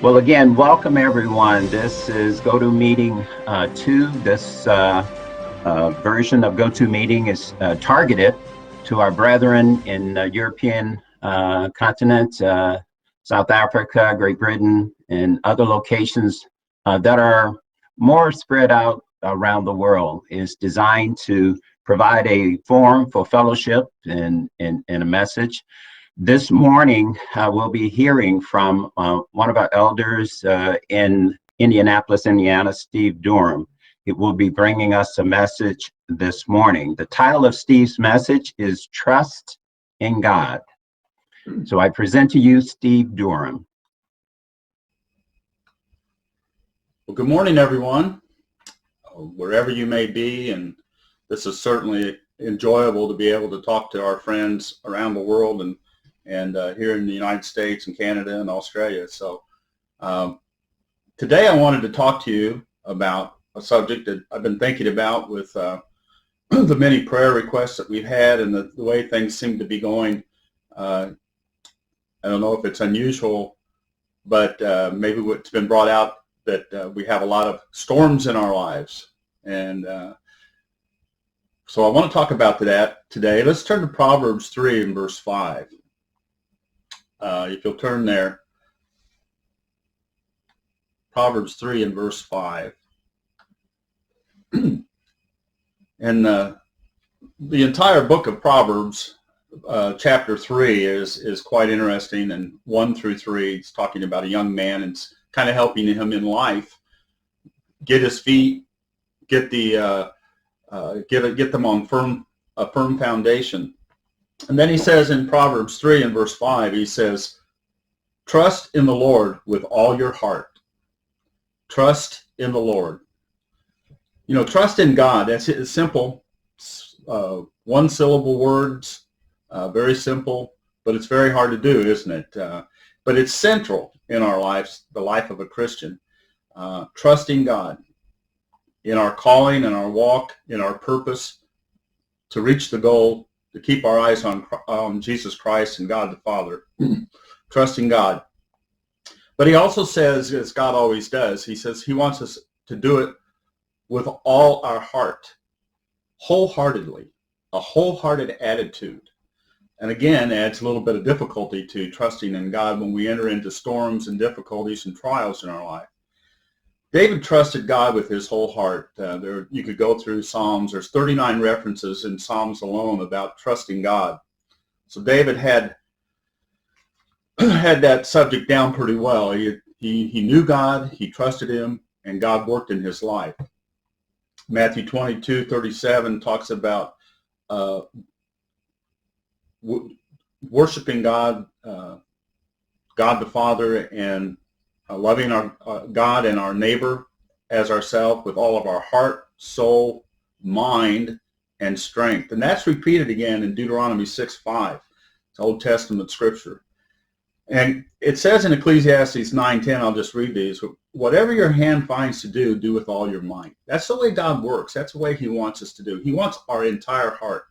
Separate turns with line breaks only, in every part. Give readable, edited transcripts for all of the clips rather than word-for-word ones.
Well, again, welcome everyone. This is GoToMeeting 2. This version of GoToMeeting is targeted to our brethren in the European continent, South Africa, Great Britain, and other locations that are more spread out around the world. It's designed to provide a forum for fellowship and a message. This morning, we'll be hearing from one of our elders in Indianapolis, Indiana, Steve Durham. He will be bringing us a message this morning. The title of Steve's message is Trust in God. So I present to you Steve Durham.
Well, good morning, everyone, wherever you may be, and this is certainly enjoyable to be able to talk to our friends around the world and here in the United States and Canada and Australia. So today I wanted to talk to you about a subject that I've been thinking about with the many prayer requests that we've had and the way things seem to be going. I don't know if it's unusual, but maybe it's been brought out that we have a lot of storms in our lives. And so I want to talk about that today. Let's turn to Proverbs 3 and verse 5. If you'll turn there, Proverbs 3 and verse 5. And the entire book of Proverbs, chapter 3, is quite interesting. And 1 through 3, it's talking about a young man and it's kind of helping him in life get his feet, get them on a firm foundation. And then he says in Proverbs 3 and verse 5, he says, trust in the Lord with all your heart. Trust in the Lord. You know, trust in God, that's simple. One-syllable words, very simple, but it's very hard to do, isn't it? But it's central in our lives, the life of a Christian. Trusting God in our calling, in our walk, in our purpose to reach the goal, to keep our eyes on Jesus Christ and God the Father, trusting God. But he also says, as God always does, he says he wants us to do it with all our heart, wholeheartedly, a wholehearted attitude. And again, adds a little bit of difficulty to trusting in God when we enter into storms and difficulties and trials in our life. David trusted God with his whole heart. You could go through Psalms. There's 39 references in Psalms alone about trusting God. So David had that subject down pretty well. He knew God, he trusted him, and God worked in his life. Matthew 22:37 talks about worshiping God, God the Father, and loving our God and our neighbor as ourselves with all of our heart, soul, mind, and strength. And that's repeated again in Deuteronomy 6:5. It's Old Testament scripture. And it says in Ecclesiastes 9:10, I'll just read these, whatever your hand finds to do, do with all your might. That's the way God works. That's the way he wants us to do. He wants our entire heart.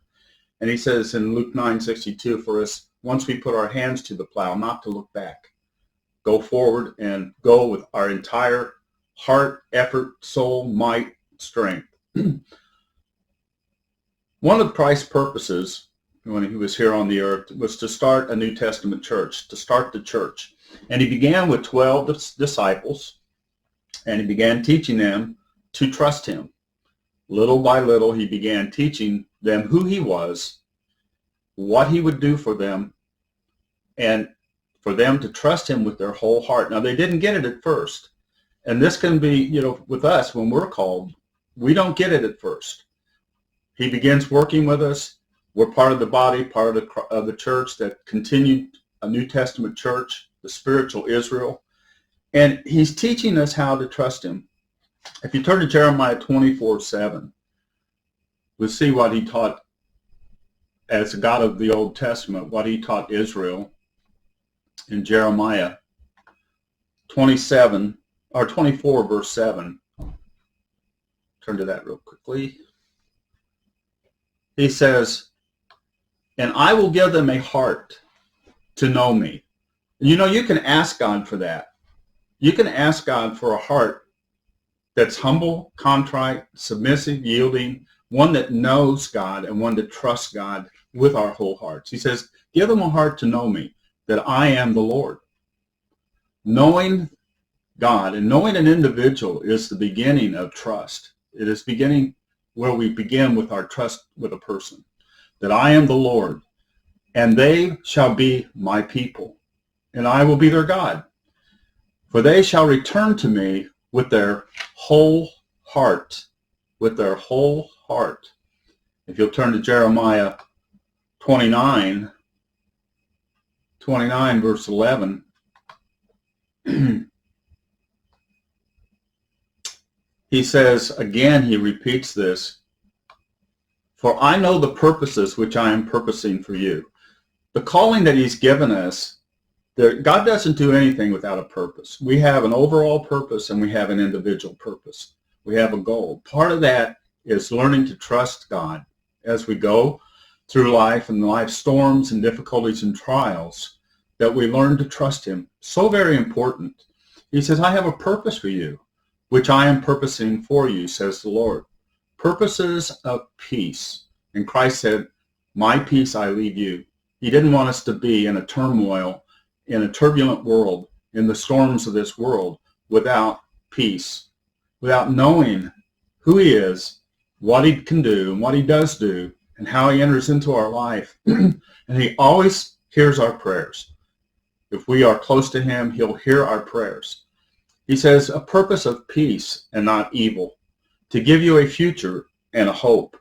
And he says in Luke 9:62 for us, once we put our hands to the plow, not to look back. Go forward and go with our entire heart, effort, soul, might, strength. One of Christ's purposes when he was here on the earth was to start a New Testament church, to start the church. And he began with 12 disciples, and he began teaching them to trust him. Little by little, he began teaching them who he was, what he would do for them, and for them to trust him with their whole heart. Now, they didn't get it at first. And this can be, with us, when we're called, we don't get it at first. He begins working with us. We're part of the body, part of the church that continued a New Testament church, the spiritual Israel. And he's teaching us how to trust him. If you turn to Jeremiah 24:7, we'll see what he taught as the God of the Old Testament, what he taught Israel in Jeremiah 24 verse 7. Turn to that real quickly. He says, and I will give them a heart to know me. You can ask God for that. You can ask God for a heart that's humble, contrite, submissive, yielding, one that knows God and one that trusts God with our whole hearts. He says, give them a heart to know me, that I am the Lord. Knowing God and knowing an individual is the beginning of trust. It is beginning where we begin with our trust with a person, that I am the Lord, and they shall be my people, and I will be their God. For they shall return to me with their whole heart, with their whole heart. If you'll turn to Jeremiah 29 verse 11, he says, again, he repeats this, for I know the purposes which I am purposing for you. The calling that he's given us, God doesn't do anything without a purpose. We have an overall purpose and we have an individual purpose. We have a goal. Part of that is learning to trust God as we go through life and life storms and difficulties and trials, that we learn to trust him. So very important. He says, I have a purpose for you, which I am purposing for you, says the Lord. Purposes of peace. And Christ said, my peace I leave you. He didn't want us to be in a turmoil, in a turbulent world, in the storms of this world, without peace, without knowing who he is, what he can do, and what he does do, and how he enters into our life. And he always hears our prayers. If we are close to him, he'll hear our prayers. He says, a purpose of peace and not evil, to give you a future and a hope.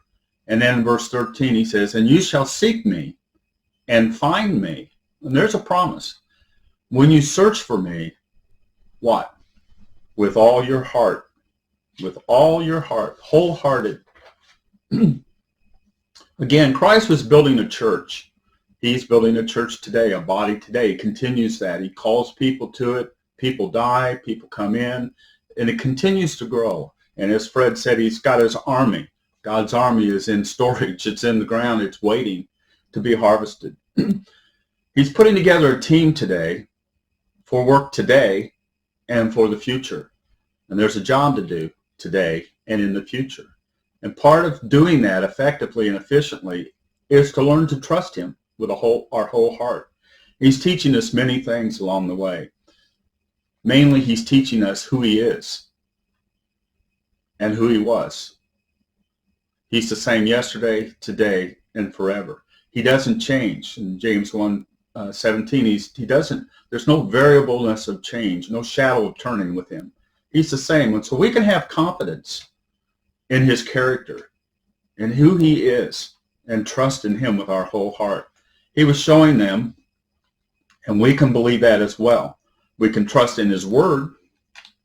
And then in verse 13, he says, and you shall seek me and find me. And there's a promise. When you search for me, what? With all your heart. With all your heart. Wholehearted. Again, Christ was building a church. He's building a church today, a body today. He continues that. He calls people to it. People die. People come in. And it continues to grow. And as Fred said, he's got his army. God's army is in storage. It's in the ground. It's waiting to be harvested. He's putting together a team today for work today and for the future. And there's a job to do today and in the future. And part of doing that effectively and efficiently is to learn to trust him with our whole heart. He's teaching us many things along the way. Mainly, he's teaching us who he is and who he was. He's the same yesterday, today, and forever. He doesn't change. In James 1:17, he doesn't. There's no variableness of change, no shadow of turning with him. He's the same. And so we can have confidence in his character and who he is and trust in him with our whole heart. He was showing them, and we can believe that as well. We can trust in his word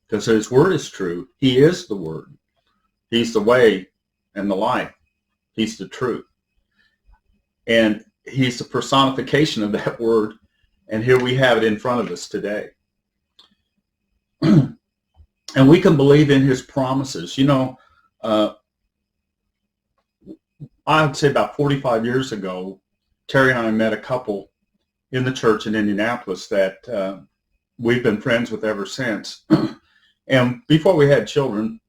because his word is true. He is the word. He's the way and the life. He's the truth. And he's the personification of that word. And here we have it in front of us today. And we can believe in his promises. You know, I would say about 45 years ago, Terry and I met a couple in the church in Indianapolis that we've been friends with ever since. And before we had children,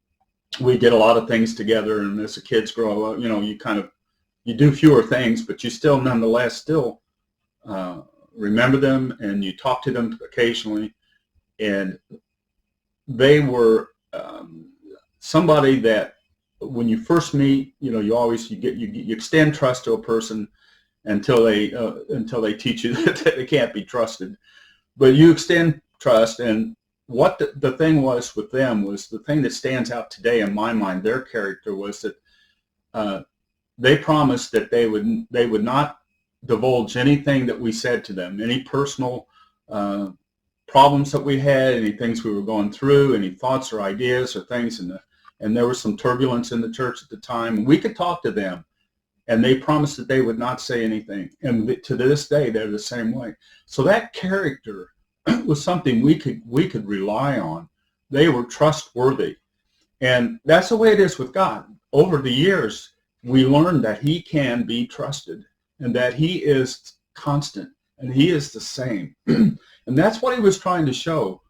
we did a lot of things together. And as the kids grow up, you know, you do fewer things, but you still nonetheless still remember them and you talk to them occasionally. And they were somebody that when you first meet, you know, you extend trust to a person until they teach you that they can't be trusted. But you extend trust, and what the thing was with them was the thing that stands out today in my mind. Their character was that they promised that they would not divulge anything that we said to them, any personal problems that we had, any things we were going through, any thoughts or ideas or things. And there was some turbulence in the church at the time. And we could talk to them, and they promised that they would not say anything. And to this day, they're the same way. So that character was something we could rely on. They were trustworthy. And that's the way it is with God. Over the years, we learned that he can be trusted and that he is constant and he is the same. And that's what he was trying to show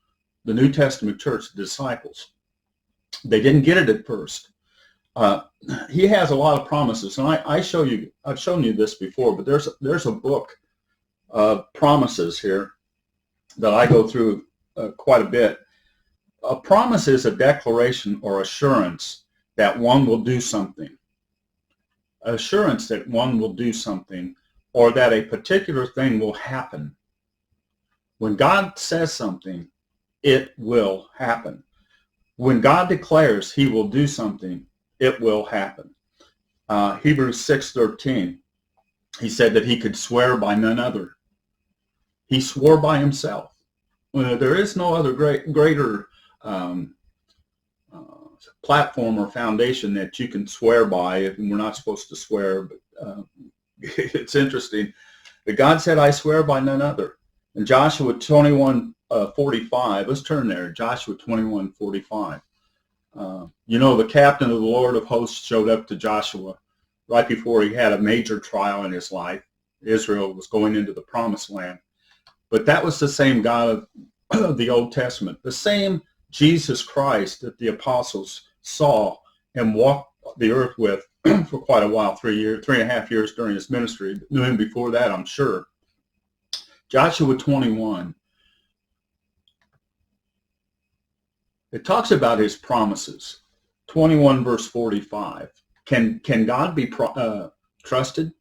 the New Testament church, the disciples. They didn't get it at first. He has a lot of promises, and I've shown you this before, but there's a book of promises here that I go through quite a bit. A promise is a declaration or assurance that one will do something. Assurance that one will do something, or that a particular thing will happen. When God says something, it will happen. When God declares he will do something, it will happen. Hebrews 6:13, he said that he could swear by none other. He swore by himself. There is no other greater platform or foundation that you can swear by. We're not supposed to swear, but it's interesting that God said, I swear by none other. In Joshua 21:45, let's turn there, Joshua 21:45. The captain of the Lord of hosts showed up to Joshua right before he had a major trial in his life. Israel was going into the promised land. But that was the same God of the Old Testament, the same Jesus Christ that the apostles saw and walked the earth with for quite a while, 3.5 years during his ministry. Knew him before that, I'm sure. Joshua 21. It talks about his promises. 21 verse 45. Can God be trusted?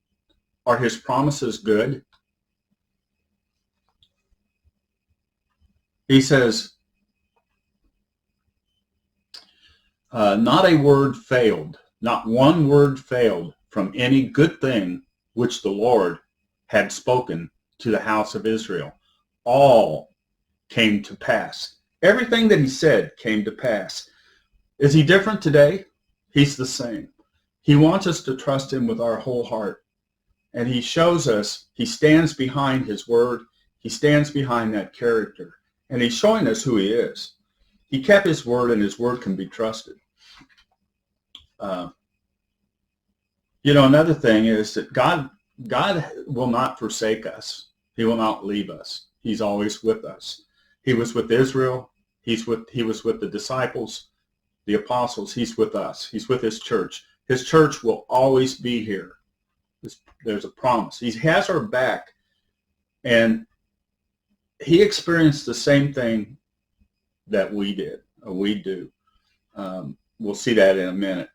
Are his promises good? He says, not a word failed, not one word failed from any good thing which the Lord had spoken to the house of Israel. All came to pass. Everything that he said came to pass. Is he different today? He's the same. He wants us to trust him with our whole heart. And he shows us, he stands behind his word. He stands behind that character. And he's showing us who he is. He kept his word, and his word can be trusted. Another thing is that God will not forsake us. He will not leave us. He's always with us. He was with Israel. He was with the disciples, the apostles. He's with us. He's with his church. His church will always be here. There's a promise. He has our back. And he experienced the same thing that we did, or we do. We'll see that in a minute.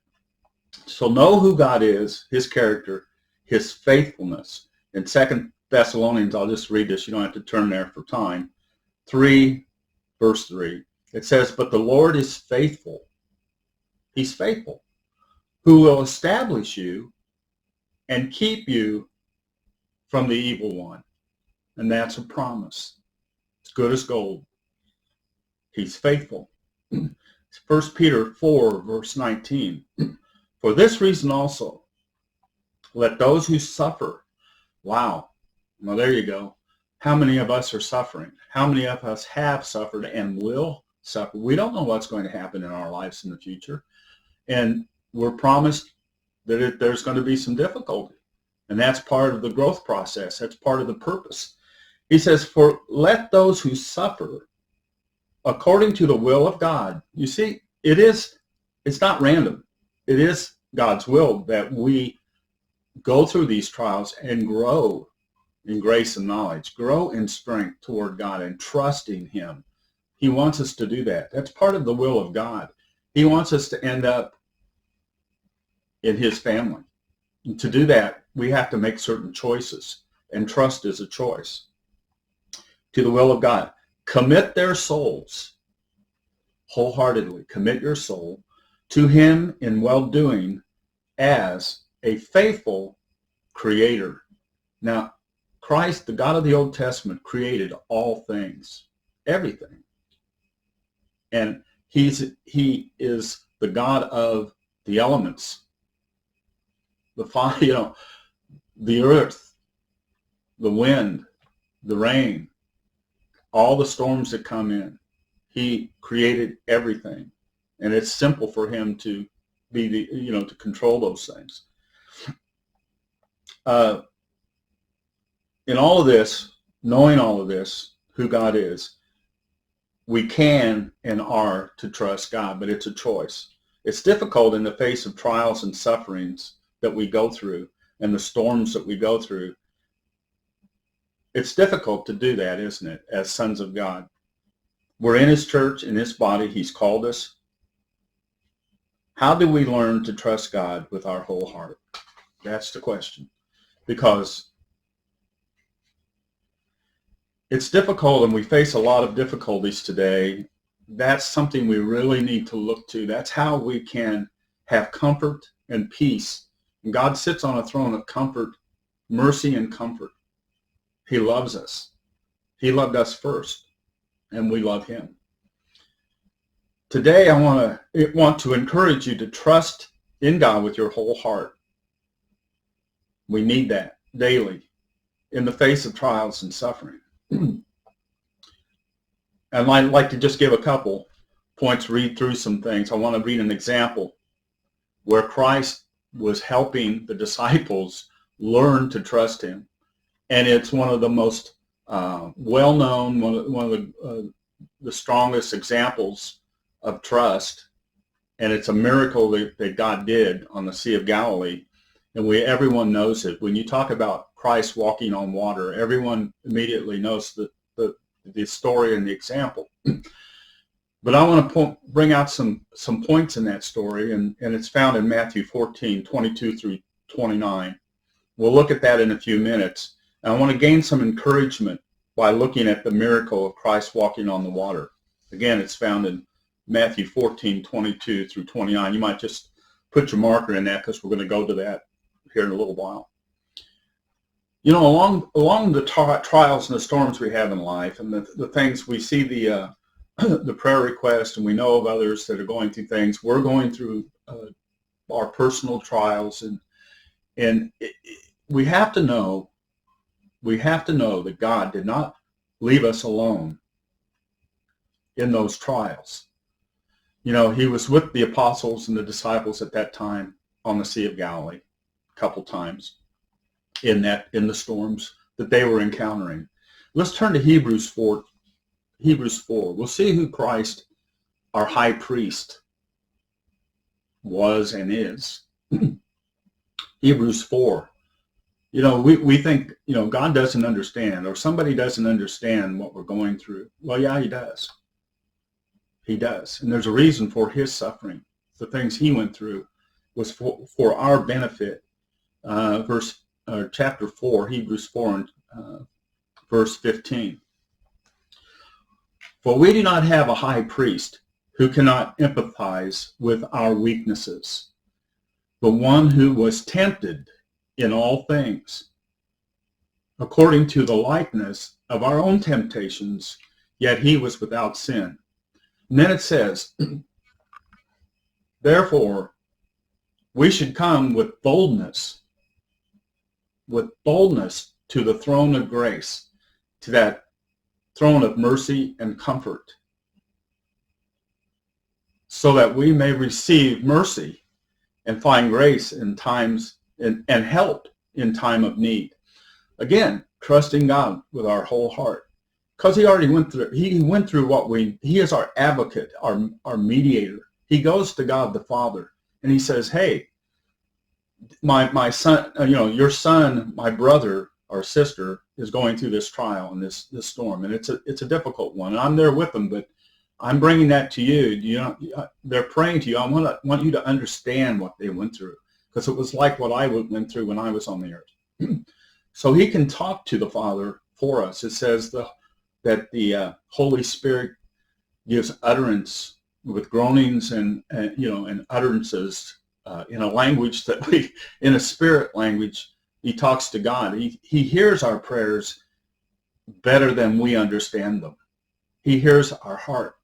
So know who God is, his character, his faithfulness. In 2 Thessalonians, I'll just read this. You don't have to turn there for time. 3, verse 3. It says, but the Lord is faithful. He's faithful, who will establish you and keep you from the evil one. And that's a promise. It's good as gold. He's faithful. 1 Peter 4, verse 19. For this reason also, let those who suffer. Wow. Well, there you go. How many of us are suffering? How many of us have suffered and will suffer? We don't know what's going to happen in our lives in the future. And we're promised that there's going to be some difficulty. And that's part of the growth process. That's part of the purpose. He says, for let those who suffer according to the will of God. You see, it's not random. It is God's will that we go through these trials and grow in grace and knowledge, grow in strength toward God and trusting him. He wants us to do that. That's part of the will of God. He wants us to end up in his family. And to do that, we have to make certain choices, and trust is a choice. To the will of God. Commit their souls wholeheartedly. Commit your soul to him in well-doing as a faithful creator. Now, Christ, the God of the Old Testament, created all things, everything. And he is the God of the elements, the fire, the earth, the wind, the rain, all the storms that come in. He created everything. And it's simple for him to be to control those things. In all of this, knowing all of this, who God is, we can and are to trust God, but it's a choice. It's difficult in the face of trials and sufferings that we go through and the storms that we go through. It's difficult to do that, isn't it, as sons of God? We're in his church, in his body. He's called us. How do we learn to trust God with our whole heart? That's the question. Because it's difficult and we face a lot of difficulties today. That's something we really need to look to. That's how we can have comfort and peace. And God sits on a throne of comfort, mercy, and comfort. He loves us. He loved us first, and we love him. Today, I want to encourage you to trust in God with your whole heart. We need that daily in the face of trials and suffering. And I'd like to just give a couple points, read through some things. I want to read an example where Christ was helping the disciples learn to trust him. And it's one of the most well-known, one of the strongest examples of trust. And it's a miracle that God did on the Sea of Galilee. And everyone knows it. When you talk about Christ walking on water, everyone immediately knows the story and the example. But I want to bring out some points in that story, and it's found in Matthew 14, 22 through 29. We'll look at that in a few minutes. And I want to gain some encouragement by looking at the miracle of Christ walking on the water. Again, it's found in Matthew 14, 22 through 29. You might just put your marker in that because we're going to go to that here in a little while. You know, along the trials and the storms we have in life, and the things we see, the prayer request, and we know of others that are going through things. We're going through our personal trials, and we have to know that God did not leave us alone in those trials. You know, he was with the apostles and the disciples at that time on the Sea of Galilee a couple times in the storms that they were encountering. Let's turn to Hebrews 4. We'll see who Christ, our high priest, was and is. Hebrews 4. You know, we think, you know, God doesn't understand, or somebody doesn't understand what we're going through. Well, yeah, he does. He does. And there's a reason for his suffering. The things he went through was for our benefit. Chapter 4, Hebrews 4, and verse 15. For we do not have a high priest who cannot empathize with our weaknesses, but one who was tempted in all things, according to the likeness of our own temptations, yet he was without sin. And then it says, therefore, we should come with boldness to the throne of grace, to that throne of mercy and comfort, so that we may receive mercy and find grace in times and help in time of need. Again, trusting God with our whole heart, because he already went through. He went through he is our advocate, our mediator. He goes to God the Father and he says, "Hey, my son, your son, my brother or sister is going through this trial and this storm, and it's a difficult one. And I'm there with them, but I'm bringing that to you. They're praying to you. I want you to understand what they went through, because it was like what I went through when I was on the earth." So he can talk to the Father for us. It says that the Holy Spirit gives utterance with groanings and utterances in a language in a spirit language. He talks to God. He hears our prayers better than we understand them. He hears our heart.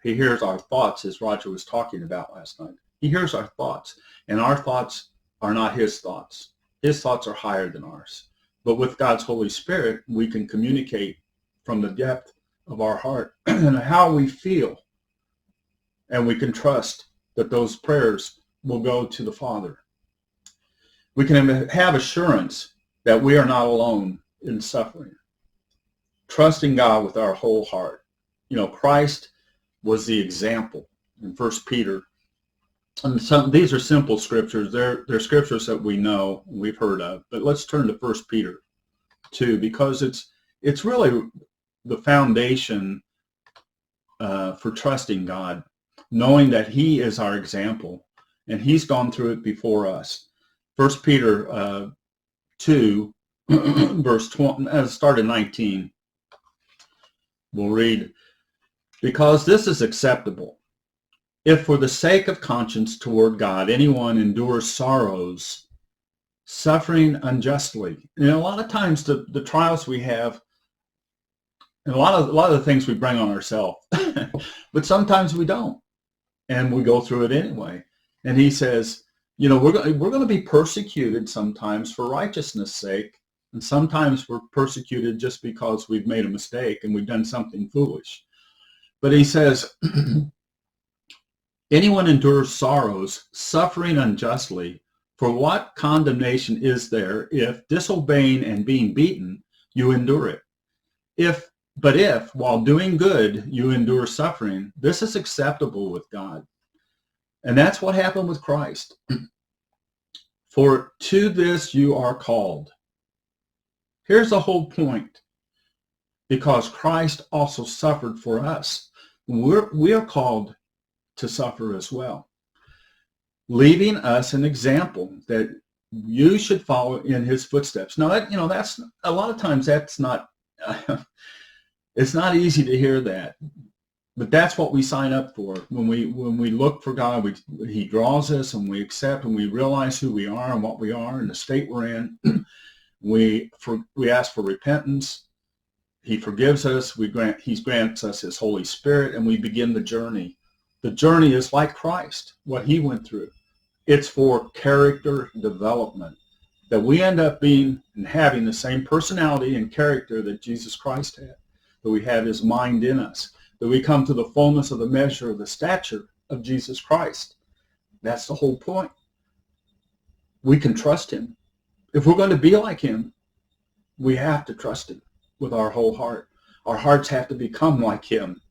He hears our thoughts, as Roger was talking about last night. He hears our thoughts, and our thoughts are not his thoughts. His thoughts are higher than ours. But with God's Holy Spirit, we can communicate from the depth of our heart and how we feel. And we can trust that those prayers will go to the Father. We can have assurance that we are not alone in suffering. Trusting God with our whole heart. Christ was the example in 1 Peter. And these are simple scriptures. They're scriptures that we know, we've heard of. But let's turn to 1 Peter 2, because it's really the foundation for trusting God, knowing that he is our example, and he's gone through it before us. 1 Peter 2, verse 20, start at 19. We'll read, because this is acceptable, if for the sake of conscience toward God anyone endures sorrows, suffering unjustly. A lot of times the trials we have, and a lot of the things we bring on ourselves, but sometimes we don't, and we go through it anyway. And he says, we're going to be persecuted sometimes for righteousness' sake, and sometimes we're persecuted just because we've made a mistake and we've done something foolish. But he says, anyone endures sorrows, suffering unjustly, for what condemnation is there if, disobeying and being beaten, you endure it? But if, while doing good, you endure suffering, this is acceptable with God. And that's what happened with Christ. For to this you are called. Here's the whole point. Because Christ also suffered for us. We are called to suffer as well, leaving us an example that you should follow in his footsteps. Now, that's a lot of times that's not, it's not easy to hear that, but that's what we sign up for. When we look for God, he draws us, and we accept, and we realize who we are and what we are and the state we're in. We ask for repentance. He forgives us. He grants us his Holy Spirit, and we begin the journey. The journey is like Christ, what he went through. It's for character development, that we end up being and having the same personality and character that Jesus Christ had, that we have his mind in us, that we come to the fullness of the measure of the stature of Jesus Christ. That's the whole point. We can trust him. If we're going to be like him, we have to trust him with our whole heart. Our hearts have to become like him.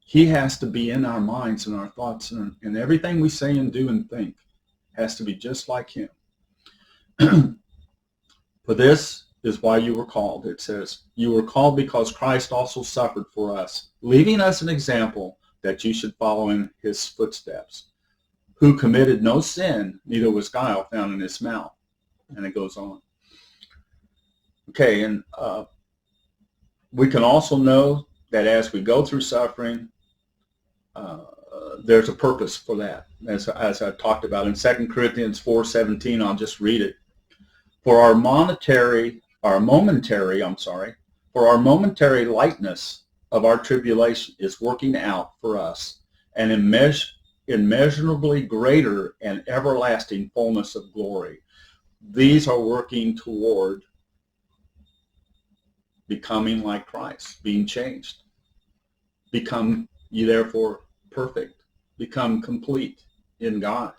He has to be in our minds and our thoughts, and everything we say and do and think has to be just like him. For this is why you were called. It says, you were called because Christ also suffered for us, leaving us an example that you should follow in his footsteps, who committed no sin, neither was guile found in his mouth. And it goes on. Okay, and we can also know that as we go through suffering, there's a purpose for that, as I talked about in 2 Corinthians 4:17. I'll just read it. For our momentary lightness of our tribulation is working out for us an immeasurably greater and everlasting fullness of glory. These are working toward becoming like Christ, being changed. Become ye therefore perfect, become complete in God,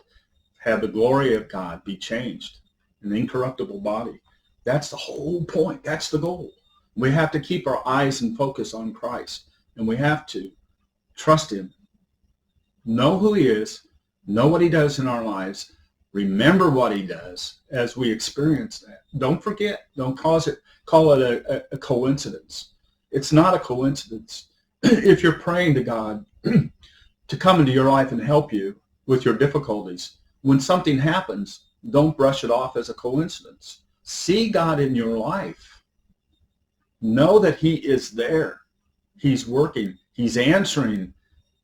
have the glory of God, be changed, an incorruptible body. That's the whole point. That's the goal. We have to keep our eyes and focus on Christ, and we have to trust him, know who he is, know what he does in our lives, remember what he does as we experience that. Don't forget. Don't call it a coincidence. It's not a coincidence. If you're praying to God to come into your life and help you with your difficulties, when something happens, don't brush it off as a coincidence. See God in your life. Know that he is there. He's working. He's answering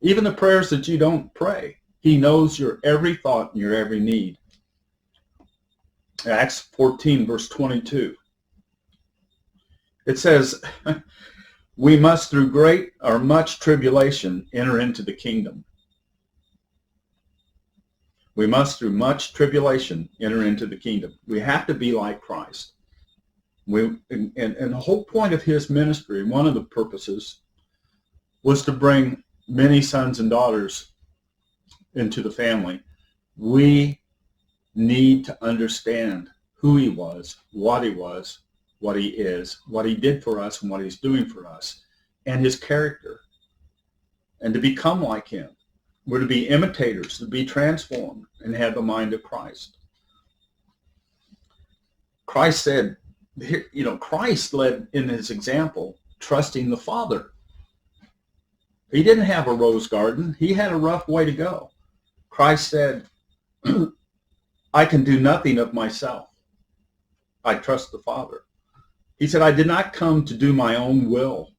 even the prayers that you don't pray. He knows your every thought and your every need. Acts 14, verse 22. It says, we must through great or much tribulation enter into the kingdom. We must through much tribulation enter into the kingdom. We have to be like Christ. And the whole point of his ministry, one of the purposes, was to bring many sons and daughters into the family. We need to understand who he was, what he is, what he did for us, and what he's doing for us. and his character and to become like him. We're to be imitators, to be transformed and have the mind of Christ. Christ said, Christ led in his example, trusting the Father. He didn't have a rose garden. He had a rough way to go. Christ said, I can do nothing of myself. I trust the Father. He said, I did not come to do my own will.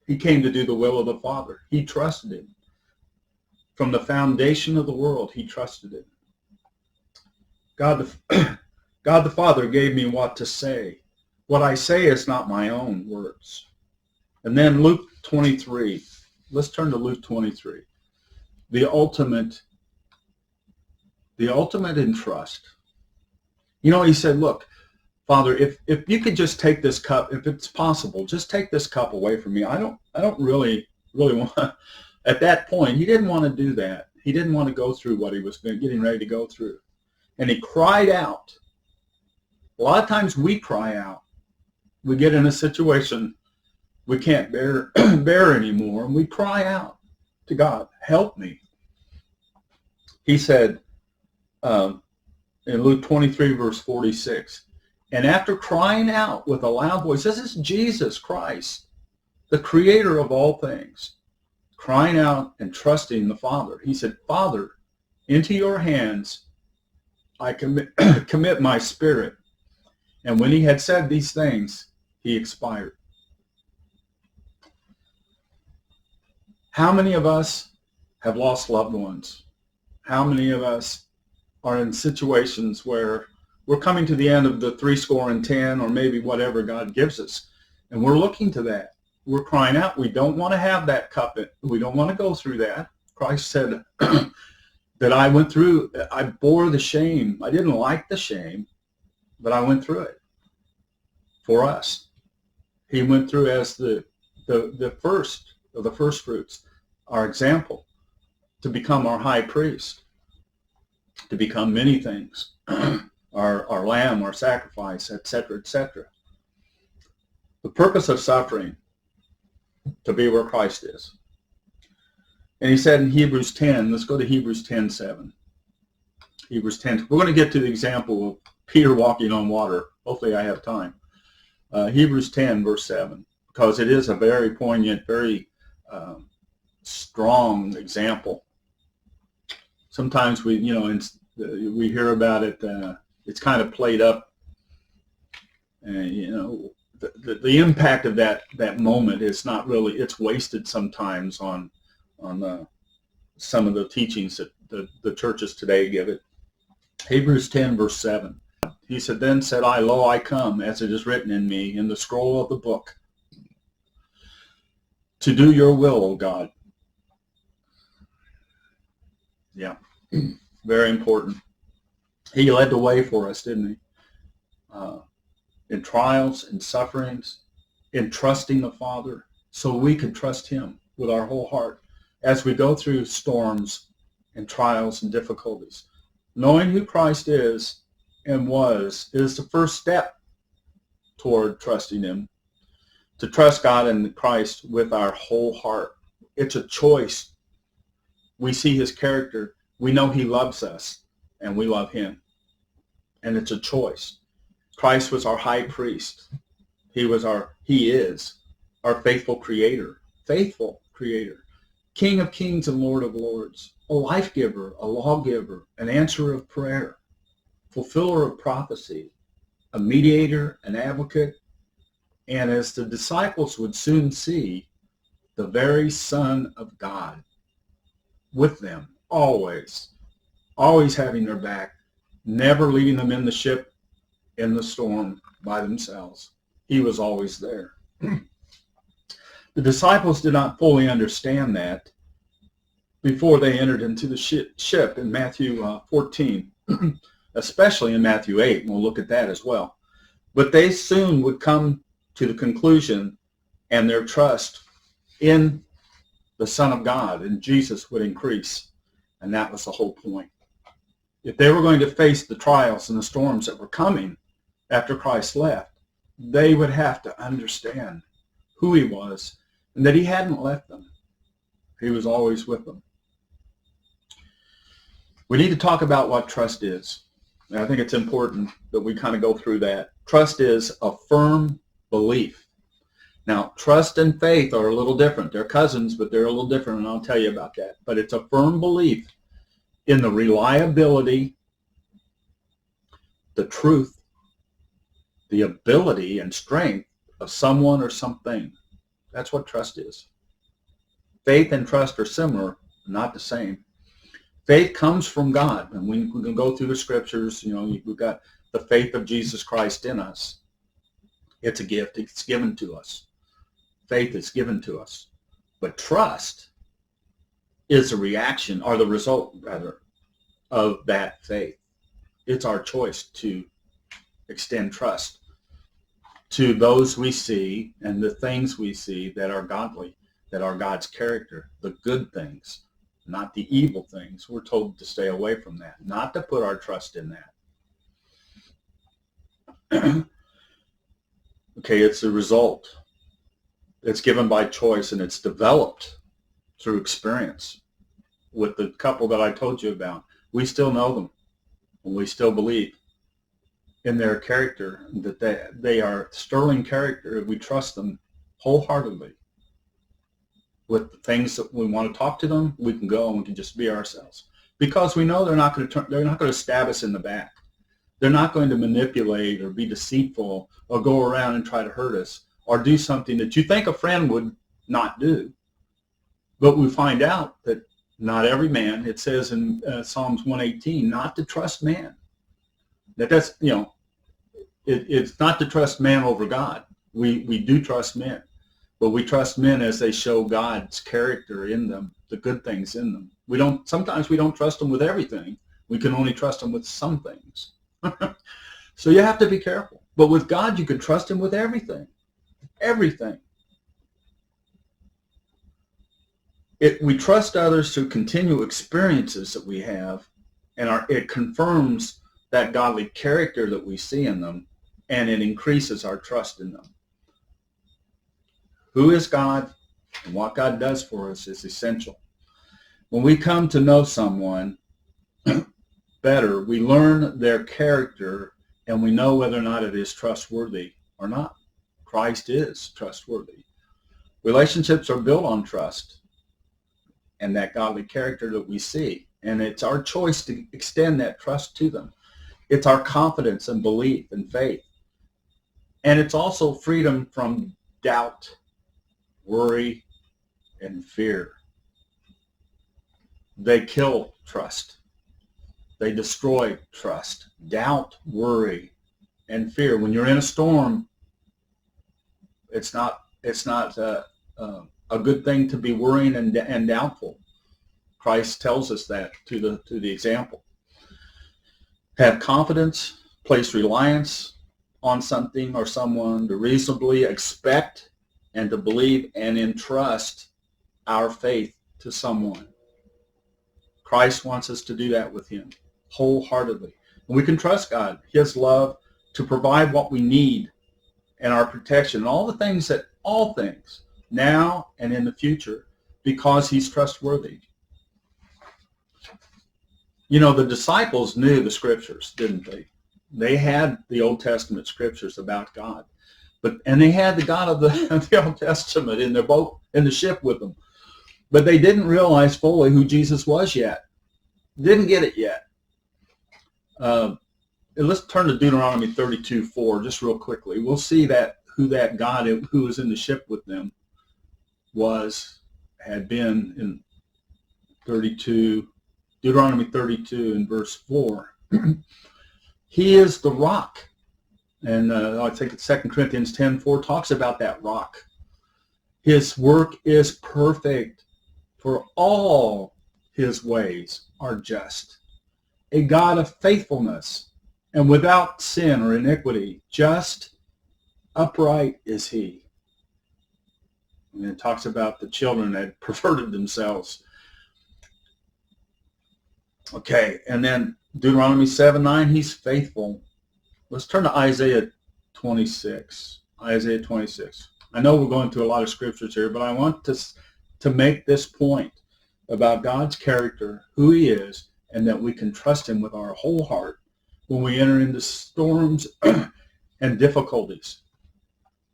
He came to do the will of the Father. He trusted him. From the foundation of the world, he trusted him. God the Father gave me what to say. What I say is not my own words. And then Luke 23. Let's turn to Luke 23. The ultimate in trust. He said, look, Father, if you could just take this cup, if it's possible, just take this cup away from me. I don't really want. At that point, he didn't want to do that. He didn't want to go through what he was getting ready to go through. And he cried out. A lot of times we cry out. We get in a situation we can't bear anymore, and we cry out to God, help me. He said in Luke 23, verse 46, and after crying out with a loud voice, this is Jesus Christ, the creator of all things, crying out and trusting the Father. He said, Father, into your hands I commit my spirit. And when he had said these things, he expired. How many of us have lost loved ones? How many of us are in situations where we're coming to the end of the 70, or maybe whatever God gives us, and we're looking to that? We're crying out. We don't want to have that cup. We don't want to go through that. Christ said that I went through, I bore the shame. I didn't like the shame, but I went through it for us. He went through as the first of the first fruits, our example, to become our high priest, to become many things, our lamb, our sacrifice, etc., etc. The purpose of suffering, to be where Christ is. And he said in Hebrews 10, let's go to Hebrews 10:7. Hebrews 10, we're going to get to the example of Peter walking on water. Hopefully I have time. Hebrews 10, verse 7, because it is a very poignant, very strong example. Sometimes we hear about it, it's kind of played up, and the impact of that moment is not really, it's wasted sometimes on some of the teachings that the churches today give it. Hebrews 10, verse 7. He said, then said I, lo, I come, as it is written in me, in the scroll of the book, to do your will, O God. Yeah, very important. He led the way for us, didn't he? In trials, in sufferings, in trusting the Father, so we could trust him with our whole heart as we go through storms and trials and difficulties. Knowing who Christ is and was is the first step toward trusting him. To trust God and Christ with our whole heart. It's a choice. We see his character. We know he loves us, and we love him. And it's a choice. Christ was our high priest. He is our faithful creator, King of kings and Lord of lords, a life giver, a lawgiver, an answerer of prayer, fulfiller of prophecy, a mediator, an advocate, and as the disciples would soon see, the very Son of God with them, always having their back, never leaving them in the ship, in the storm by themselves. He was always there. The disciples did not fully understand that before they entered into the ship in Matthew 14, especially in Matthew 8, and we'll look at that as well. But they soon would come to the conclusion, and their trust in the Son of God and Jesus would increase, and that was the whole point. If they were going to face the trials and the storms that were coming after Christ left, they would have to understand who he was, and that he hadn't left them. He was always with them. We need to talk about what trust is. And I think it's important that we kind of go through that. Trust is a firm belief. Now, trust and faith are a little different. They're cousins, but they're a little different, and I'll tell you about that. But it's a firm belief in the reliability, the truth, the ability and strength of someone or something. That's what trust is. Faith and trust are similar, not the same. Faith comes from God, and we can go through the scriptures. We've got the faith of Jesus Christ in us. It's a gift. It's given to us. Faith is given to us. But trust is a reaction, or the result, rather, of that faith. It's our choice to extend trust to those we see and the things we see that are godly, that are God's character, the good things, not the evil things. We're told to stay away from that, not to put our trust in that. Okay, it's a result. It's given by choice, and it's developed through experience. With the couple that I told you about, we still know them, and we still believe in their character, that they are sterling character. We trust them wholeheartedly. With the things that we want to talk to them, we can go and we can just be ourselves, because we know they're not going to stab us in the back. They're not going to manipulate or be deceitful or go around and try to hurt us or do something that you think a friend would not do. But we find out that not every man, it says in Psalms 118, not to trust man. It's not to trust man over God. We do trust men, but we trust men as they show God's character in them, the good things in them. Sometimes we don't trust them with everything. We can only trust them with some things. So you have to be careful. But with God, you can trust him with everything. Everything. We trust others through continual experiences that we have, and it confirms that godly character that we see in them, and it increases our trust in them. Who is God and what God does for us is essential. When we come to know someone better, we learn their character, and we know whether or not it is trustworthy or not. Christ is trustworthy. Relationships are built on trust and that godly character that we see, and it's our choice to extend that trust to them. It's our confidence and belief and faith. And it's also freedom from doubt, worry, and fear. They kill trust. They destroy trust. Doubt, worry, and fear. When you're in a storm, it's not a good thing to be worrying and doubtful. Christ tells us that to the example. Have confidence, place reliance on something or someone, to reasonably expect and to believe and entrust our faith to someone. Christ wants us to do that with him wholeheartedly. And we can trust God, his love, to provide what we need and our protection and all things, now and in the future, because he's trustworthy. The disciples knew the scriptures, didn't they? They had the Old Testament scriptures about God, and they had the God of the Old Testament in their boat, in the ship with them, but they didn't realize fully who Jesus was yet. Didn't get it yet. Let's turn to Deuteronomy 32:4 just real quickly. We'll see who that God who was in the ship with them had been in Deuteronomy 32 and verse 4. He is the rock. And I think it's 2 Corinthians 10:4 talks about that rock. His work is perfect, for all his ways are just. A God of faithfulness and without sin or iniquity, just, upright is he. And it talks about the children that perverted themselves. Okay, and then Deuteronomy 7:9, he's faithful. Let's turn to Isaiah 26. Isaiah 26. I know we're going through a lot of scriptures here, but I want to make this point about God's character, who he is, and that we can trust him with our whole heart when we enter into storms and difficulties.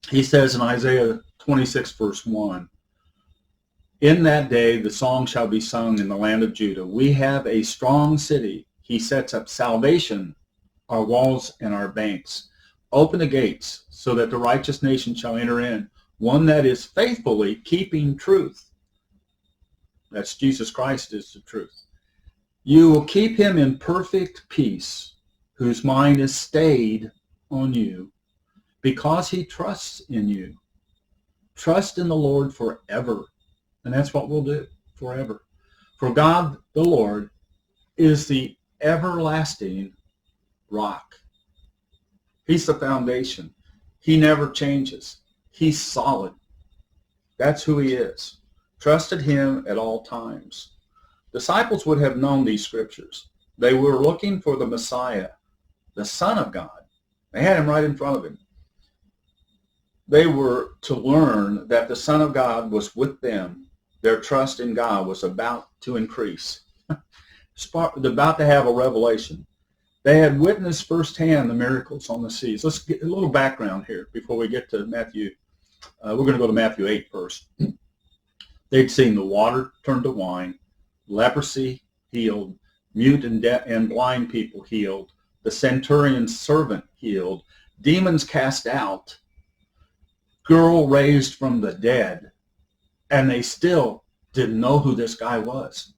He says in Isaiah 26, verse 1, in that day the song shall be sung in the land of Judah. We have a strong city. He sets up salvation, our walls and our banks. Open the gates so that the righteous nation shall enter in, one that is faithfully keeping truth. That's Jesus Christ is the truth. You will keep him in perfect peace, whose mind is stayed on you, because he trusts in you. Trust in the Lord forever. And that's what we'll do, forever. For God, the Lord, is the everlasting rock. He's the foundation. He never changes. He's solid. That's who he is. Trusted him at all times. Disciples would have known these scriptures. They were looking for the Messiah, the Son of God. They had him right in front of him. They were to learn that the Son of God was with them. Their trust in God was about to increase. About to have a revelation. They had witnessed firsthand the miracles on the seas. Let's get a little background here before we get to Matthew. We're going to go to Matthew 8 first. They'd seen the water turn to wine, leprosy healed, mute and blind people healed, the centurion's servant healed, demons cast out, girl raised from the dead, and they still didn't know who this guy was.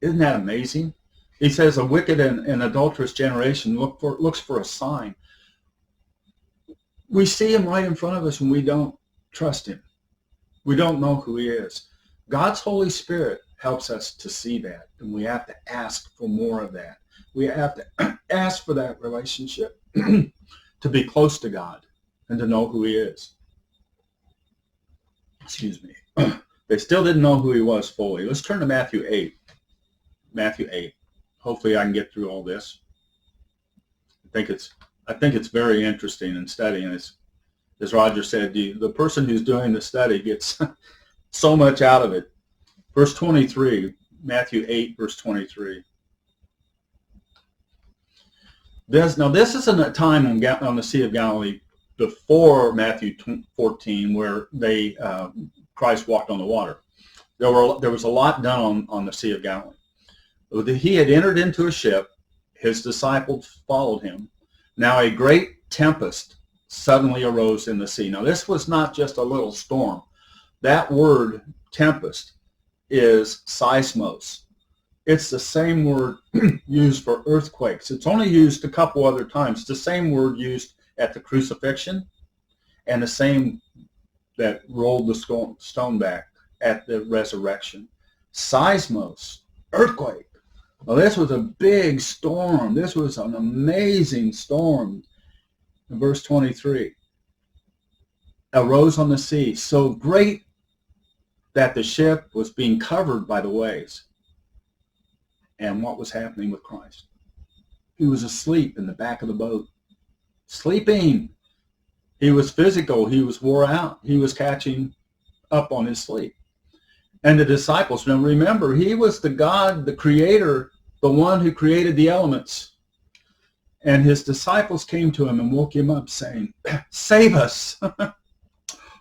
Isn't that amazing? He says a wicked and adulterous generation looks for a sign. We see him right in front of us and we don't trust him. We don't know who he is. God's Holy Spirit helps us to see that, and we have to ask for more of that. We have to ask for that relationship to be close to God and to know who he is. Excuse me. They still didn't know who he was fully. Let's turn to Matthew 8. Matthew 8. Hopefully I can get through all this. I think it's very interesting in studying. As Roger said, the person who's doing the study gets so much out of it. Verse 23, Matthew 8, verse 23. This isn't a time on the Sea of Galilee before Matthew 14 where Christ walked on the water. There was a lot done on the Sea of Galilee. He had entered into a ship. His disciples followed him. Now a great tempest suddenly arose in the sea. Now this was not just a little storm. That word tempest is seismos. It's the same word used for earthquakes. It's only used a couple other times. It's the same word used at the crucifixion and the same that rolled the stone back at the resurrection. Seismos, earthquake. Well, this was a big storm. This was an amazing storm. In verse 23, arose on the sea, so great that the ship was being covered by the waves. And what was happening with Christ? He was asleep in the back of the boat, sleeping. He was physical. He was wore out. He was catching up on his sleep. And the disciples, now remember, he was the God, the creator, the one who created the elements. And his disciples came to him and woke him up saying, save us.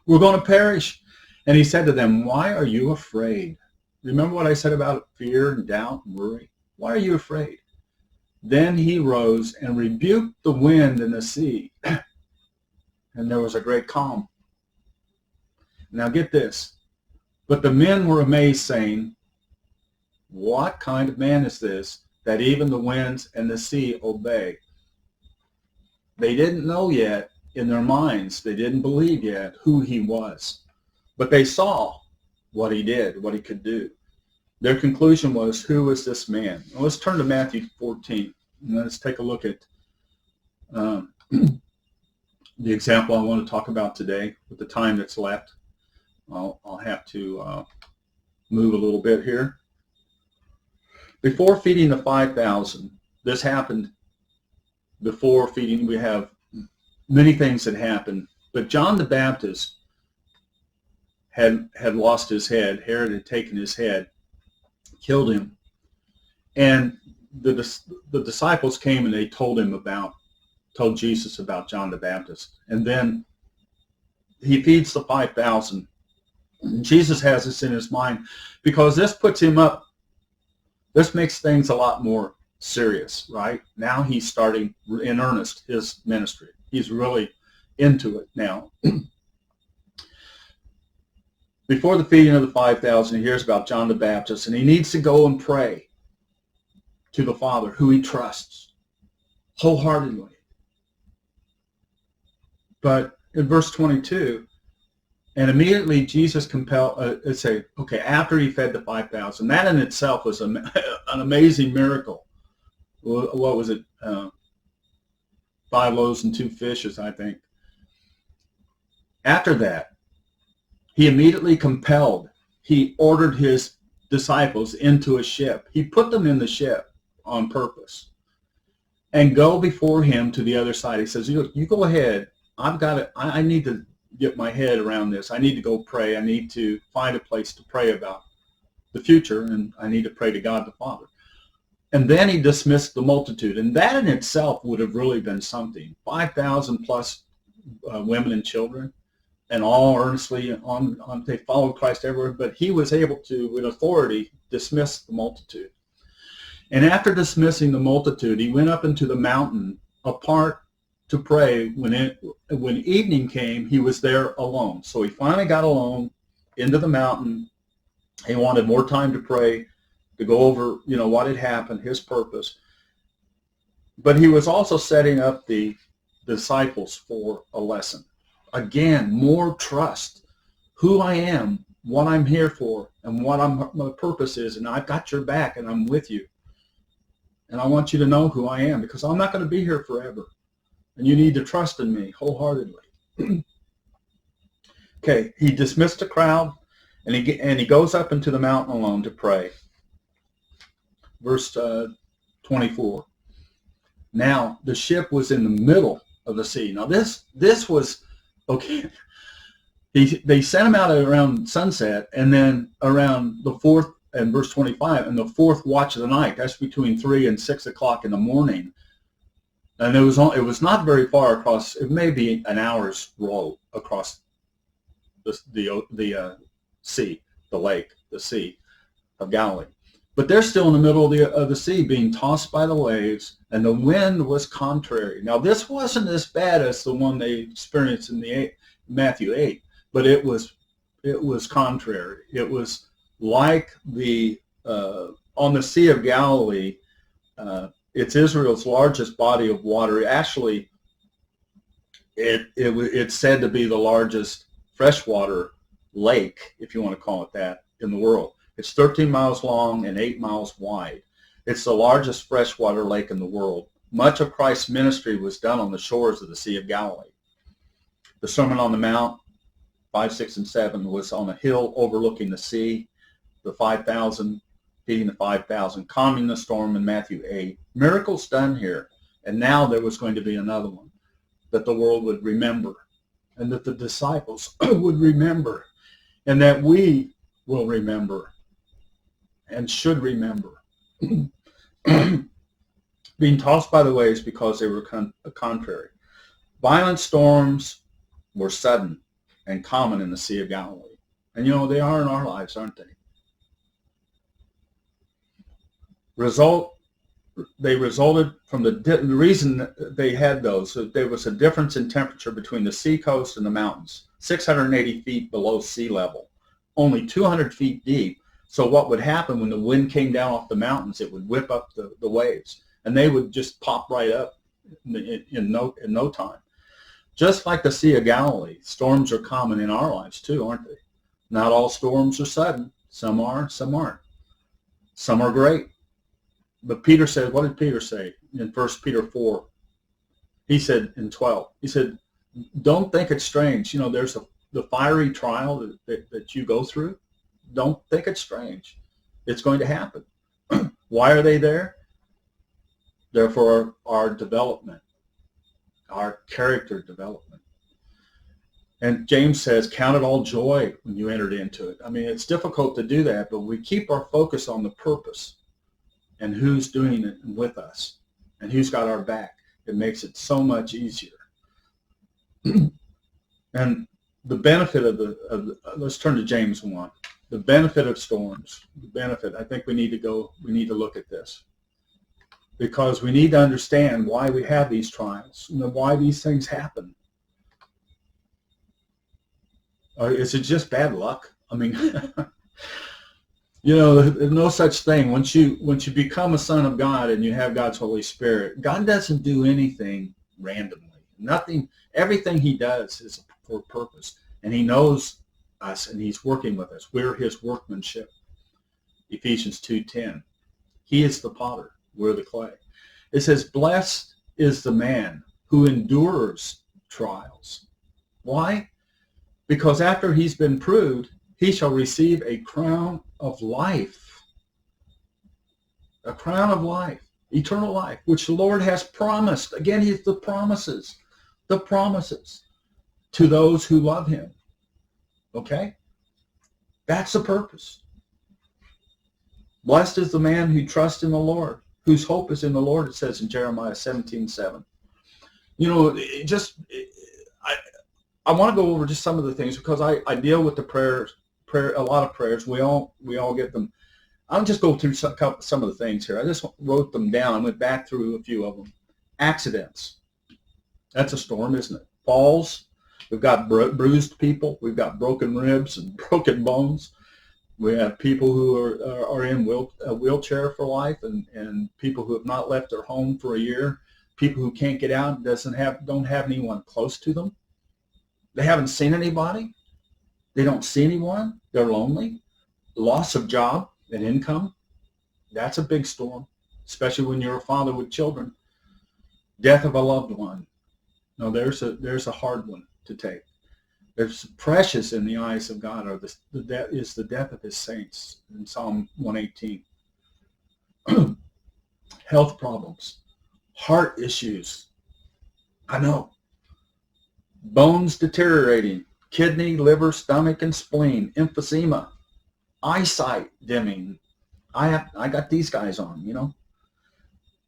We're going to perish. And he said to them, why are you afraid? Remember what I said about fear and doubt and worry? Why are you afraid? Then he rose and rebuked the wind and the sea. And there was a great calm. Now get this. But the men were amazed, saying, what kind of man is this, that even the winds and the sea obey? They didn't know yet in their minds, they didn't believe yet who he was. But they saw what he did, what he could do. Their conclusion was, who is this man? Well, let's turn to Matthew 14. And let's take a look at the example I want to talk about today with the time that's left. I'll have to move a little bit here. Before feeding the 5,000, this happened before feeding. We have many things that happened, but John the Baptist had lost his head. Herod had taken his head, killed him. And the disciples came and they told Jesus about John the Baptist. And then he feeds the 5,000. Jesus has this in his mind because this puts him up. This makes things a lot more serious, right? Now he's starting in earnest his ministry. He's really into it now. Before the feeding of the 5,000, he hears about John the Baptist, and he needs to go and pray to the Father, who he trusts wholeheartedly. But in verse 22, and immediately Jesus compelled, after he fed the 5,000, that in itself was an amazing miracle. What was it? 5 loaves and 2 fishes, I think. After that, he immediately he ordered his disciples into a ship. He put them in the ship on purpose and go before him to the other side. He says, you go ahead. I need to get my head around this. I need to go pray. I need to find a place to pray about the future, and I need to pray to God the Father. And then he dismissed the multitude, and that in itself would have really been something. 5,000 plus women and children, and all earnestly they followed Christ everywhere, but he was able to, with authority, dismiss the multitude. And after dismissing the multitude, he went up into the mountain apart to pray. When evening came, he was there alone. So he finally got alone into the mountain. He wanted more time to pray, to go over, what had happened, his purpose. But he was also setting up the disciples for a lesson. Again, more trust. Who I am, what I'm here for, and what my purpose is, and I've got your back, and I'm with you. And I want you to know who I am, because I'm not going to be here forever. And you need to trust in me wholeheartedly. Okay, he dismissed the crowd, and he goes up into the mountain alone to pray. Verse 24. Now the ship was in the middle of the sea. Now this was okay. They sent him out around sunset, and then around the fourth, and verse 25, and the fourth watch of the night. That's between 3 and 6 o'clock in the morning. And it was not very far across. It may be an hour's row across the sea, the lake, the Sea of Galilee. But they're still in the middle of the sea, being tossed by the waves, and the wind was contrary. Now this wasn't as bad as the one they experienced in Matthew 8, but it was contrary. It was like on the Sea of Galilee. It's Israel's largest body of water. Actually, it's said to be the largest freshwater lake, if you want to call it that, in the world. It's 13 miles long and 8 miles wide. It's the largest freshwater lake in the world. Much of Christ's ministry was done on the shores of the Sea of Galilee. The Sermon on the Mount, 5, 6, and 7, was on a hill overlooking the sea. The 5,000, feeding the 5,000, calming the storm in Matthew 8. Miracles done here. And now there was going to be another one that the world would remember, and that the disciples would remember, and that we will remember and should remember. Being tossed by the waves because they were contrary. Violent storms were sudden and common in the Sea of Galilee. And they are in our lives, aren't they? They resulted from the reason that they had those. So there was a difference in temperature between the sea coast and the mountains, 680 feet below sea level, only 200 feet deep. So what would happen when the wind came down off the mountains, it would whip up the waves, and they would just pop right up in no time. Just like the Sea of Galilee, storms are common in our lives too, aren't they? Not all storms are sudden. Some are, some aren't. Some are great. But Peter said, what did Peter say in 1 Peter 4? He said in 12, he said, don't think it's strange. There's the fiery trial that you go through. Don't think it's strange. It's going to happen. Why are they there? They're for our development, our character development. And James says, count it all joy when you entered into it. I mean, it's difficult to do that, but we keep our focus on the purpose and who's doing it with us and who's got our back. It makes it so much easier. And the benefit of let's turn to James 1. The benefit of storms. The benefit, I think we need to look at this. Because we need to understand why we have these trials and why these things happen. Or is it just bad luck? I mean, there's no such thing. Once you become a son of God and you have God's Holy Spirit, God doesn't do anything randomly. Nothing. Everything he does is for a purpose. And he knows us and he's working with us. We're his workmanship. Ephesians 2:10. He is the potter. We're the clay. It says, blessed is the man who endures trials. Why? Because after he's been proved, he shall receive a crown of life. A crown of life, eternal life, which the Lord has promised. Again, he's the promises to those who love him. Okay? That's the purpose. Blessed is the man who trusts in the Lord, whose hope is in the Lord, it says in Jeremiah 17:7. I want to go over just some of the things because I deal with the prayer, a lot of prayers. We all get them. I'll just go through some of the things here. I just wrote them down. I went back through a few of them. Accidents. That's a storm, isn't it? Falls. We've got bruised people. We've got broken ribs and broken bones. We have people who are in a wheelchair for life and people who have not left their home for a year. People who can't get out, don't have anyone close to them. They haven't seen anybody. They don't see anyone. They're lonely. Loss of job and income. That's a big storm, especially when you're a father with children. Death of a loved one. No, there's a hard one to take. There's precious in the eyes of God is the death of his saints in Psalm 118. Health problems. Heart issues. I know. Bones deteriorating, kidney, liver, stomach, and spleen, emphysema, eyesight dimming. I got these guys on,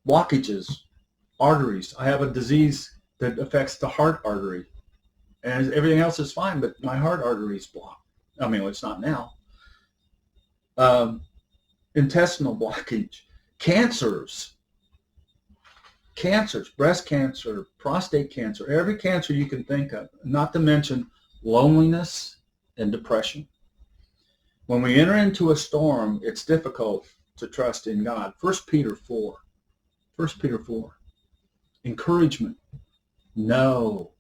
blockages, arteries. I have a disease that affects the heart artery, and everything else is fine, but my heart artery is blocked. I mean, it's not now. Intestinal blockage, cancers, breast cancer, prostate cancer, every cancer you can think of, not to mention loneliness and depression. When we enter into a storm, it's difficult to trust in God. 1 Peter 4. Encouragement. Know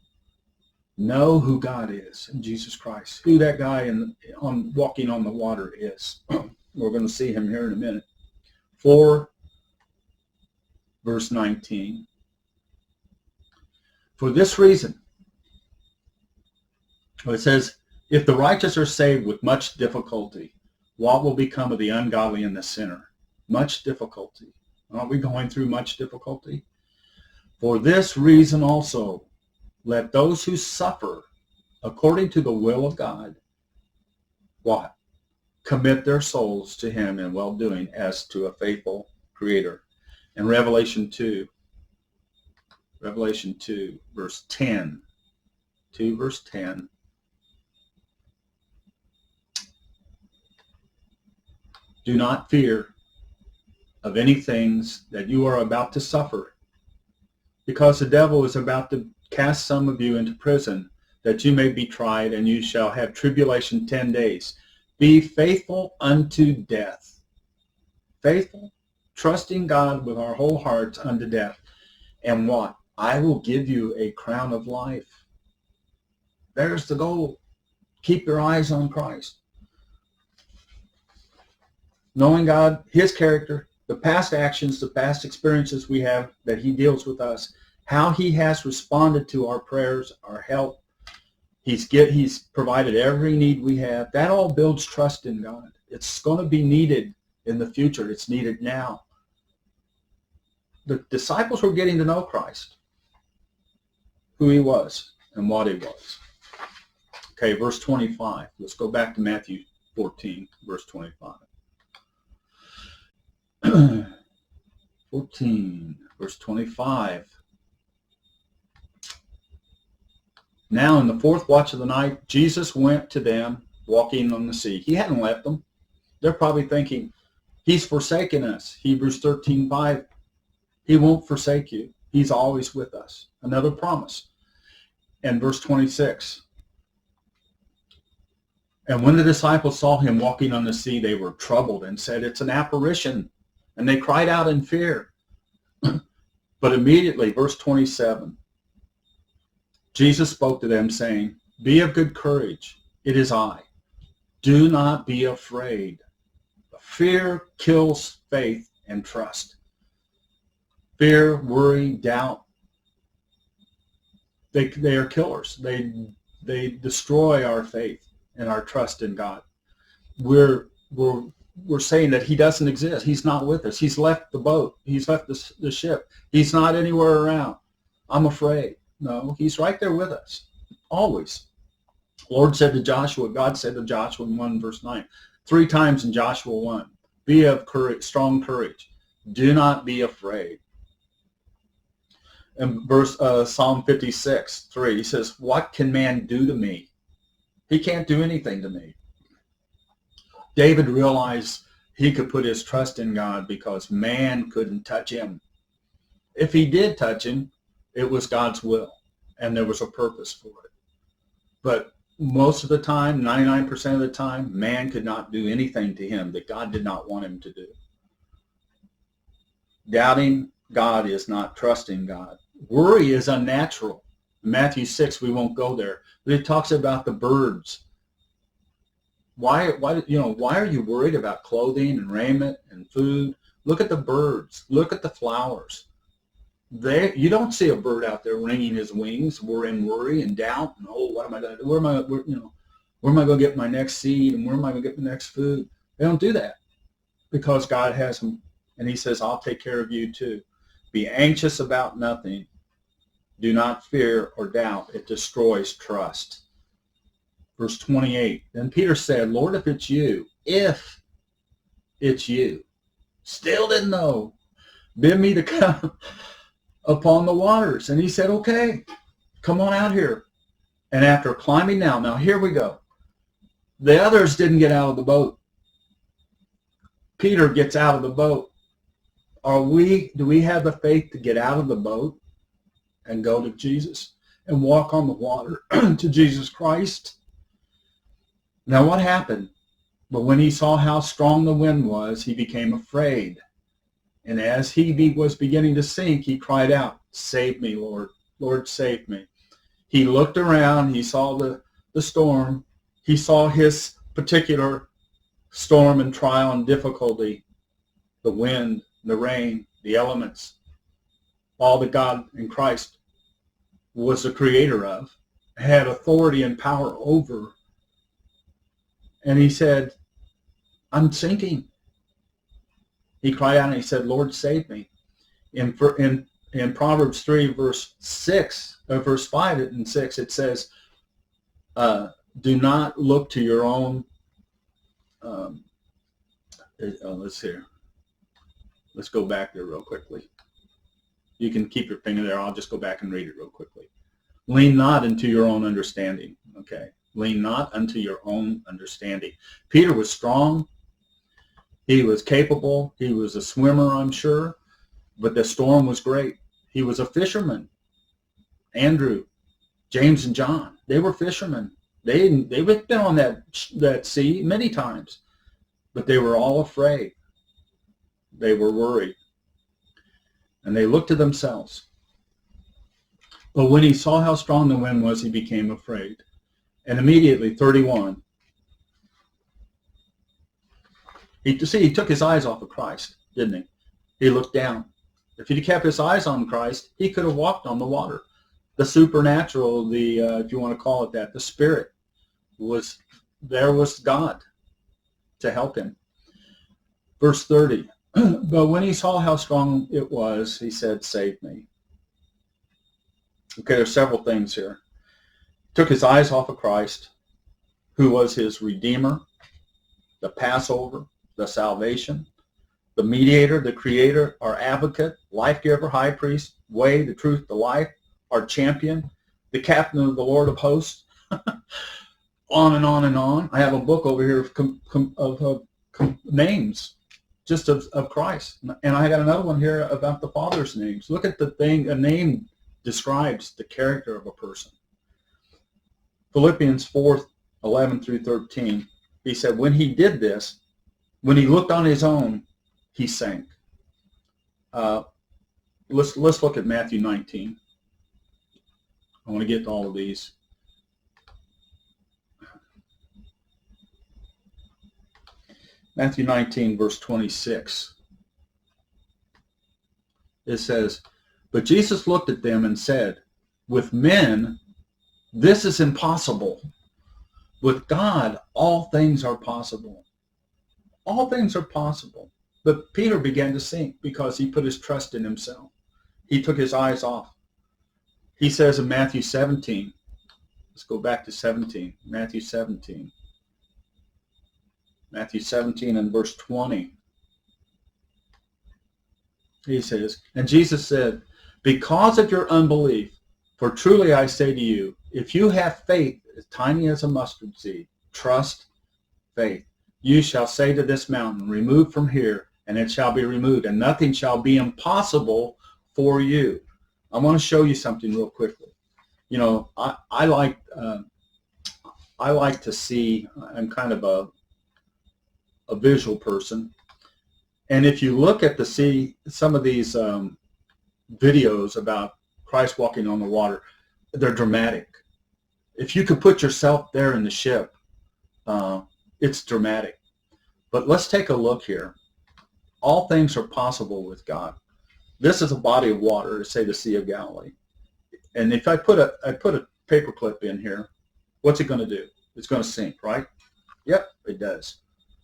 who God is in Jesus Christ, who that guy walking on the water is. We're going to see him here in a minute. 4 verse 19. For this reason, it says, if the righteous are saved with much difficulty, what will become of the ungodly and the sinner? Much difficulty. Aren't we going through much difficulty? For this reason also, let those who suffer according to the will of God, what? Commit their souls to him in well-doing as to a faithful Creator. And Revelation 2, verse 10. 2, verse 10. Do not fear of any things that you are about to suffer, because the devil is about to cast some of you into prison, that you may be tried, and you shall have tribulation 10 days. Be faithful unto death. Faithful, trusting God with our whole hearts unto death. And what? I will give you a crown of life. There's the goal. Keep your eyes on Christ. Knowing God, his character, the past actions, the past experiences we have that he deals with us, how he has responded to our prayers, our help. He's provided every need we have. That all builds trust in God. It's going to be needed in the future. It's needed now. The disciples were getting to know Christ, who he was and what he was. Okay, verse 25. Let's go back to Matthew 14, verse 25. 14, verse 25. Now in the fourth watch of the night, Jesus went to them walking on the sea. He hadn't left them. They're probably thinking, he's forsaken us. Hebrews 13:5. He won't forsake you. He's always with us. Another promise. And verse 26. And when the disciples saw him walking on the sea, they were troubled and said, it's an apparition. And they cried out in fear. But immediately, verse 27, Jesus spoke to them saying, be of good courage. It is I. Do not be afraid. Fear kills faith and trust. Fear, worry, doubt. They are killers. They destroy our faith and our trust in God. We're saying that he doesn't exist. He's not with us. He's left the boat. He's left the ship. He's not anywhere around. I'm afraid. No, he's right there with us. Always. Lord said to Joshua, God said to Joshua in 1 verse 9, 3 times in Joshua 1, be of courage, strong courage. Do not be afraid. And Psalm 56, 3, he says, what can man do to me? He can't do anything to me. David realized he could put his trust in God because man couldn't touch him. If he did touch him, it was God's will, and there was a purpose for it. But most of the time, 99% of the time, man could not do anything to him that God did not want him to do. Doubting God is not trusting God. Worry is unnatural. In Matthew 6, we won't go there, but it talks about the birds. Why are you worried about clothing and raiment and food? Look at the birds. Look at the flowers. You don't see a bird out there wringing his wings. We're in worry and doubt. And, what am I going to do? Where am I going to get my next seed? And where am I going to get the next food? They don't do that because God has them. And he says, I'll take care of you too. Be anxious about nothing. Do not fear or doubt. It destroys trust. Verse 28. Then Peter said, Lord, if it's you, still didn't know, bid me to come upon the waters. And he said, okay, come on out here. And after climbing down, now here we go. The others didn't get out of the boat. Peter gets out of the boat. Do we have the faith to get out of the boat and go to Jesus and walk on the water to Jesus Christ? Now what happened? But when he saw how strong the wind was, he became afraid. And as he was beginning to sink, he cried out, save me, Lord. Lord, save me. He looked around. He saw the storm. He saw his particular storm and trial and difficulty, the wind, the rain, the elements, all that God in Christ was the creator of, had authority and power over. And he said, I'm sinking. He cried out and he said, Lord, save me. In Proverbs 3, verse 5 and 6, it says, do not look to your own, let's see. Let's go back there real quickly. You can keep your finger there. I'll just go back and read it real quickly. Lean not into your own understanding. Okay. Lean not unto your own understanding. Peter was strong. He was capable. He was a swimmer, I'm sure. But the storm was great. He was a fisherman. Andrew, James, and John, they were fishermen. They've been on that sea many times. But they were all afraid. They were worried. And they looked to themselves. But when he saw how strong the wind was, he became afraid. And immediately, 31, he took his eyes off of Christ, didn't he? He looked down. If he'd kept his eyes on Christ, he could have walked on the water. The supernatural, if you want to call it that, the Spirit was God to help him. Verse 30. But when he saw how strong it was, he said, save me. Okay, there's several things here. Took his eyes off of Christ. who was his Redeemer, the Passover, the salvation, the mediator, the creator, our advocate, life giver, high priest, way, the truth, the life, our champion, the captain of the Lord of hosts, on and on and on. I have a book over here of names just of Christ. And I got another one here about the Father's names. Look at the thing, a name describes the character of a person. Philippians 4:11 through 13, he said, when he did this, when he looked on his own, he sank. Let's look at Matthew 19. I want to get to all of these. Matthew 19, verse 26. It says, but Jesus looked at them and said, with men, this is impossible. With God, all things are possible. All things are possible. But Peter began to sink because he put his trust in himself. He took his eyes off. He says in Matthew 17, let's go back to 17, Matthew 17. Matthew 17 and verse 20. He says, and Jesus said, because of your unbelief, for truly I say to you, if you have faith as tiny as a mustard seed, trust, faith, you shall say to this mountain, remove from here, and it shall be removed, and nothing shall be impossible for you. I want to show you something real quickly. You know, I like to see, I'm kind of a visual person. And if you look at some of these videos about Christ walking on the water, they're dramatic. If you could put yourself there in the ship, it's dramatic. But let's take a look here. All things are possible with God. This is a body of water, say the Sea of Galilee. And if I put a paper clip in here, what's it going to do? It's going to sink, right? Yep, it does.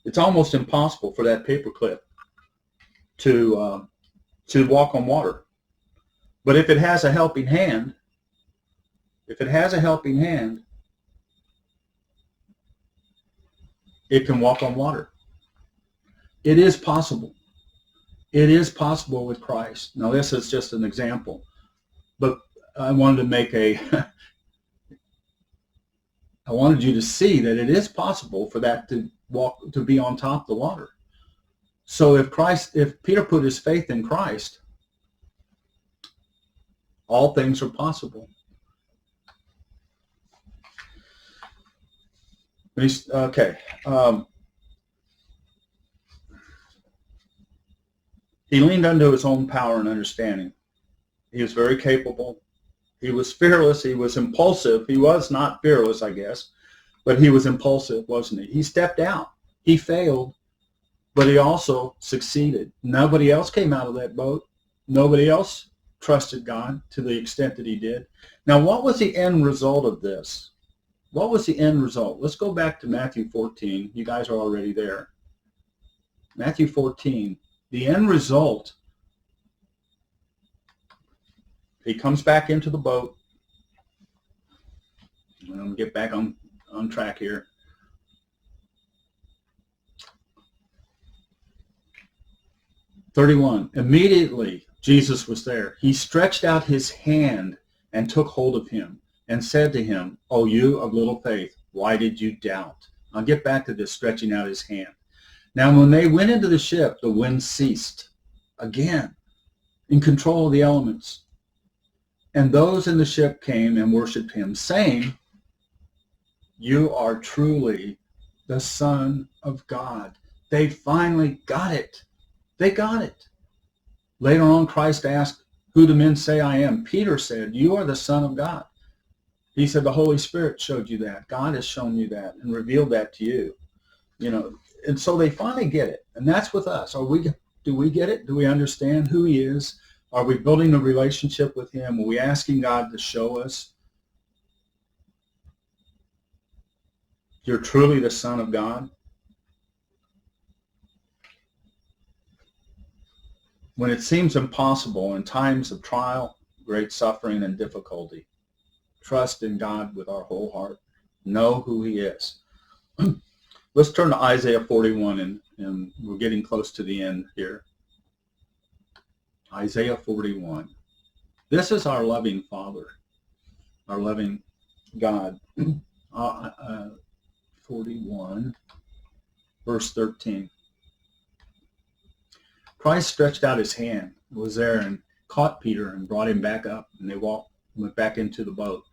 It's almost impossible for that paper clip to walk on water. But if it has a helping hand, it can walk on water. It is possible. It is possible with Christ. Now, this is just an example, but I wanted to make I wanted you to see that it is possible for that to be on top of the water. So if Peter put his faith in Christ, all things are possible. Okay. He leaned unto his own power and understanding. He was very capable. He was fearless. He was impulsive. He was not fearless, I guess, but he was impulsive, wasn't he? He stepped out. He failed, but he also succeeded. Nobody else came out of that boat. Nobody else trusted God to the extent that he did. Now, what was the end result of this? What was the end result? Let's go back to Matthew 14. You guys are already there. Matthew 14. The end result, he comes back into the boat. I'm going to get back on track here. Immediately, Jesus was there. He stretched out his hand and took hold of him and said to him, "O you of little faith, why did you doubt?" I'll get back to this stretching out his hand. Now, when they went into the ship, the wind ceased. Again, in control of the elements. And those in the ship came and worshipped him, saying, "You are truly the Son of God." They finally got it. They got it. Later on, Christ asked, "Who do men say I am?" Peter said, "You are the Son of God." He said, "The Holy Spirit showed you that. God has shown you that and revealed that to you." You know, and so they finally get it. And that's with us. Do we get it? Do we understand who he is? Are we building a relationship with him? Are we asking God to show us you're truly the Son of God? When it seems impossible in times of trial, great suffering, and difficulty, trust in God with our whole heart. Know who he is. Let's turn to Isaiah 41, and we're getting close to the end here. Isaiah 41. This is our loving Father, our loving God. 41, verse 13. Christ stretched out his hand, was there, and caught Peter and brought him back up, and they went back into the boat.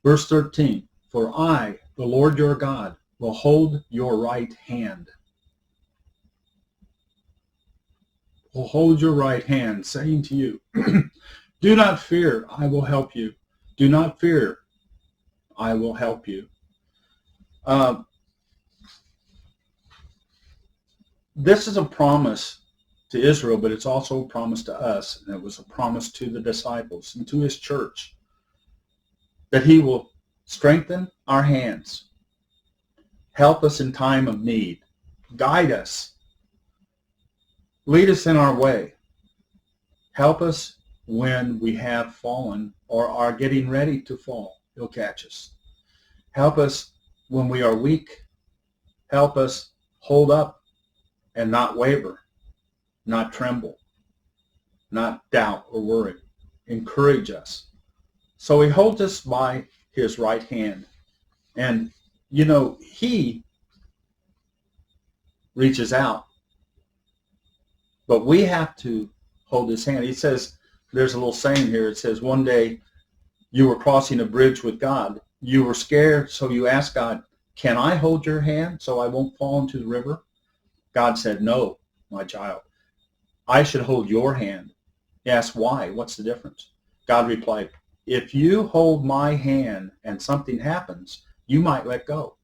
Verse 13, for I, the Lord your God, will hold your right hand. Will hold your right hand, saying to you, do not fear, I will help you. Do not fear, I will help you. This is a promise to Israel, but it's also a promise to us, and it was a promise to the disciples and to his church, that he will strengthen our hands, help us in time of need, guide us, lead us in our way, help us when we have fallen or are getting ready to fall. He'll catch us. Help us when we are weak. Help us hold up and not waver, not tremble, not doubt or worry. Encourage us. So he holds us by his right hand. And, you know, he reaches out, but we have to hold his hand. He says, there's a little saying here. It says, one day you were crossing a bridge with God. You were scared, so you asked God, can I hold your hand so I won't fall into the river? God said, no, my child. I should hold your hand. He asked, why? What's the difference? God replied, if you hold my hand and something happens, you might let go.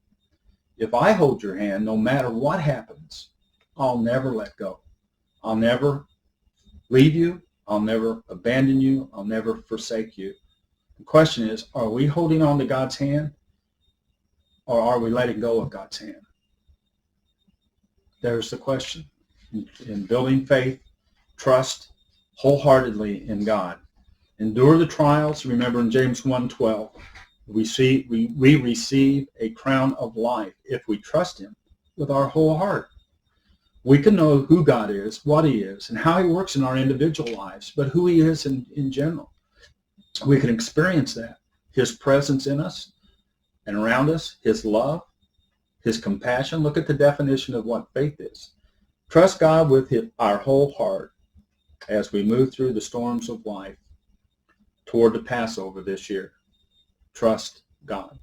If I hold your hand, no matter what happens, I'll never let go. I'll never leave you. I'll never abandon you. I'll never forsake you. The question is, are we holding on to God's hand, or are we letting go of God's hand? There's the question. In building faith, trust wholeheartedly in God. Endure the trials. Remember in James 1:12, we receive a crown of life if we trust him with our whole heart. We can know who God is, what he is, and how he works in our individual lives, but who he is in general. We can experience that, his presence in us and around us, his love, his compassion. Look at the definition of what faith is. Trust God with our whole heart as we move through the storms of life toward the Passover this year. Trust God.